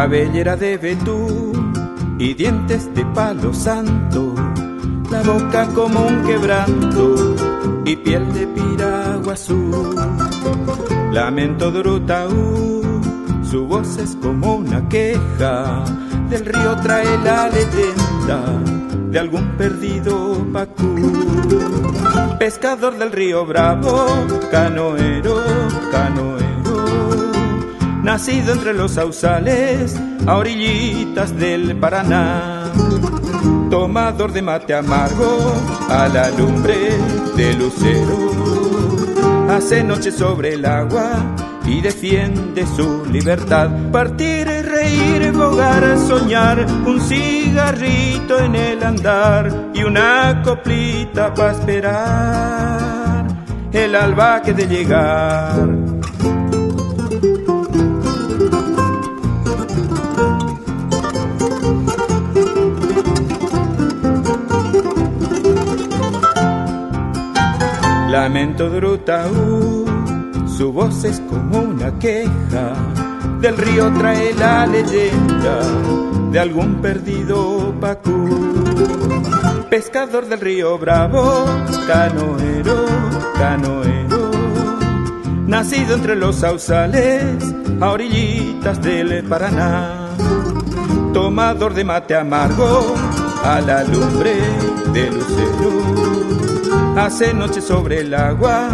cabellera de betún y dientes de palo santo, la boca como un quebranto y piel de piragua azul. Lamento de Urutaú, su voz es como una queja, del río trae la leyenda de algún perdido pacú. Pescador del río Bravo, canoero, canoero, nacido entre los sausales a orillitas del Paraná. Tomador de mate amargo a la lumbre de lucero, hace noche sobre el agua y defiende su libertad. Partir, reír, bogar, soñar, un cigarrito en el andar y una coplita para esperar el alba que de llegar. Lamento de Urutaú, su voz es como una queja, del río trae la leyenda de algún perdido pacú. Pescador del río Bravo, canoero, canoero, nacido entre los sausales a orillitas del Paraná. Tomador de mate amargo a la lumbre de lucero, hace noche sobre el agua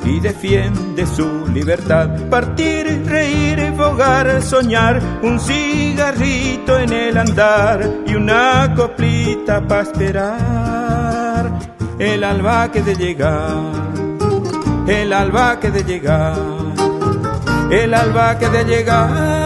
y defiende su libertad. Partir, reír, bogar, soñar, un cigarrito en el andar y una coplita para esperar el alba que de llegar, el alba que de llegar, el alba que de llegar.